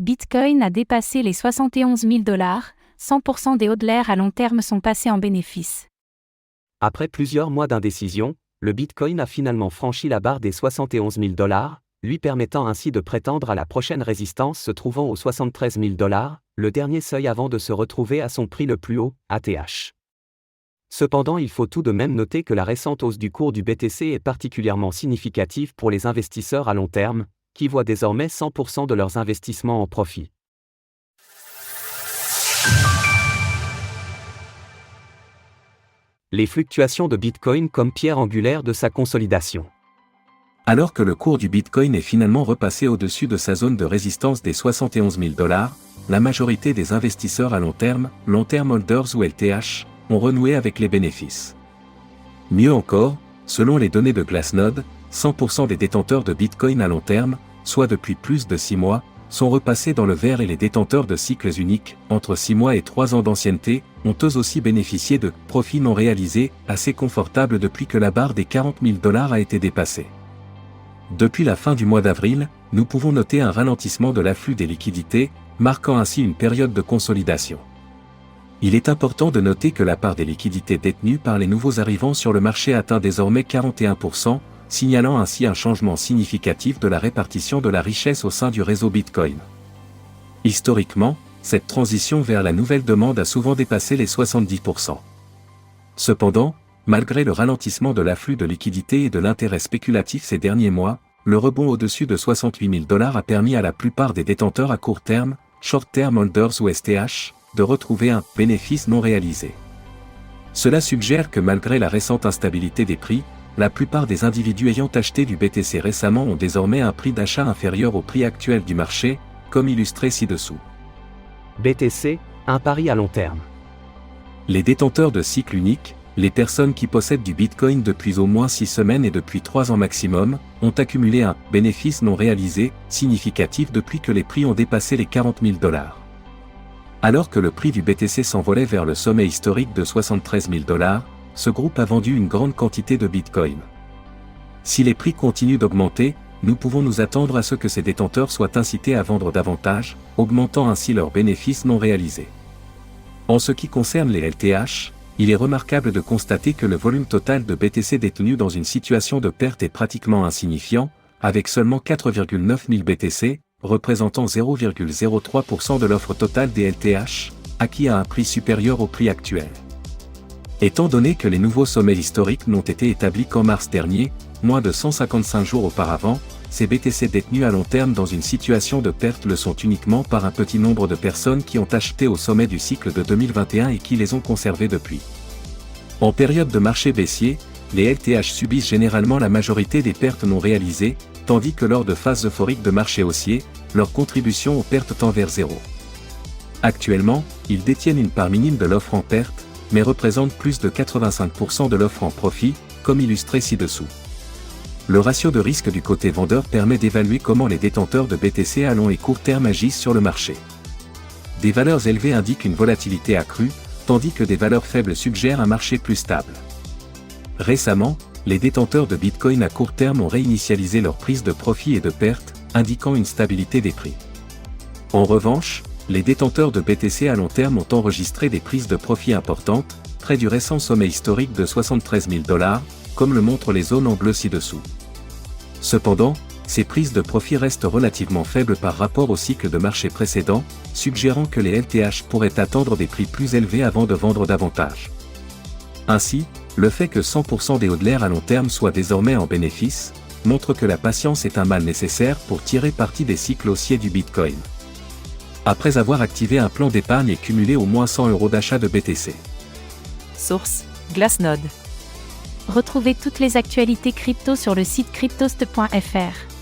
Bitcoin a dépassé les 71 000 $, 100% des hodlers à long terme sont passés en bénéfice. Après plusieurs mois d'indécision, le Bitcoin a finalement franchi la barre des 71 000 $, lui permettant ainsi de prétendre à la prochaine résistance se trouvant aux 73 000 $, le dernier seuil avant de se retrouver à son prix le plus haut, ATH. Cependant, il faut tout de même noter que la récente hausse du cours du BTC est particulièrement significative pour les investisseurs à long terme, qui voient désormais 100% de leurs investissements en profit. Les fluctuations de Bitcoin comme pierre angulaire de sa consolidation. Alors que le cours du Bitcoin est finalement repassé au-dessus de sa zone de résistance des 71 000 $, la majorité des investisseurs à long terme holders ou LTH, ont renoué avec les bénéfices. Mieux encore, selon les données de Glassnode, 100% des détenteurs de Bitcoin à long terme, soit depuis plus de 6 mois, sont repassés dans le vert et les détenteurs de cycles uniques, entre 6 mois et 3 ans d'ancienneté, ont eux aussi bénéficié de profits non réalisés, assez confortables depuis que la barre des 40 000 $ a été dépassée. Depuis la fin du mois d'avril, nous pouvons noter un ralentissement de l'afflux des liquidités, marquant ainsi une période de consolidation. Il est important de noter que la part des liquidités détenues par les nouveaux arrivants sur le marché atteint désormais 41%, signalant ainsi un changement significatif de la répartition de la richesse au sein du réseau Bitcoin. Historiquement, cette transition vers la nouvelle demande a souvent dépassé les 70%. Cependant, malgré le ralentissement de l'afflux de liquidités et de l'intérêt spéculatif ces derniers mois, le rebond au-dessus de 68 000 $ a permis à la plupart des détenteurs à court terme, short-term holders ou STH, de retrouver un bénéfice non réalisé. Cela suggère que malgré la récente instabilité des prix, la plupart des individus ayant acheté du BTC récemment ont désormais un prix d'achat inférieur au prix actuel du marché, comme illustré ci-dessous. BTC, un pari à long terme. Les détenteurs de cycle unique, les personnes qui possèdent du Bitcoin depuis au moins 6 semaines et depuis 3 ans maximum, ont accumulé un bénéfice non réalisé significatif depuis que les prix ont dépassé les 40 000 $. Alors que le prix du BTC s'envolait vers le sommet historique de 73 000 $, ce groupe a vendu une grande quantité de Bitcoin. Si les prix continuent d'augmenter, nous pouvons nous attendre à ce que ces détenteurs soient incités à vendre davantage, augmentant ainsi leurs bénéfices non réalisés. En ce qui concerne les LTH, il est remarquable de constater que le volume total de BTC détenu dans une situation de perte est pratiquement insignifiant, avec seulement 4,9 000 BTC, représentant 0,03% de l'offre totale des LTH, acquis à un prix supérieur au prix actuel. Étant donné que les nouveaux sommets historiques n'ont été établis qu'en mars dernier, moins de 155 jours auparavant, ces BTC détenus à long terme dans une situation de perte le sont uniquement par un petit nombre de personnes qui ont acheté au sommet du cycle de 2021 et qui les ont conservés depuis. En période de marché baissier, les LTH subissent généralement la majorité des pertes non réalisées, tandis que lors de phases euphoriques de marché haussier, leur contribution aux pertes tend vers zéro. Actuellement, ils détiennent une part minime de l'offre en perte, mais représentent plus de 85% de l'offre en profit, comme illustré ci-dessous. Le ratio de risque du côté vendeur permet d'évaluer comment les détenteurs de BTC à long et court terme agissent sur le marché. Des valeurs élevées indiquent une volatilité accrue, tandis que des valeurs faibles suggèrent un marché plus stable. Récemment, les détenteurs de Bitcoin à court terme ont réinitialisé leur prise de profit et de perte, indiquant une stabilité des prix. En revanche, les détenteurs de BTC à long terme ont enregistré des prises de profit importantes, près du récent sommet historique de 73 000 $, comme le montrent les zones en bleu ci-dessous. Cependant, ces prises de profit restent relativement faibles par rapport au cycle de marché précédent, suggérant que les LTH pourraient attendre des prix plus élevés avant de vendre davantage. Ainsi, le fait que 100% des hodlers à long terme soient désormais en bénéfice, montre que la patience est un mal nécessaire pour tirer parti des cycles haussiers du Bitcoin. Après avoir activé un plan d'épargne et cumulé au moins 100 € d'achat de BTC. Source: Glassnode. Retrouvez toutes les actualités crypto sur le site cryptost.fr.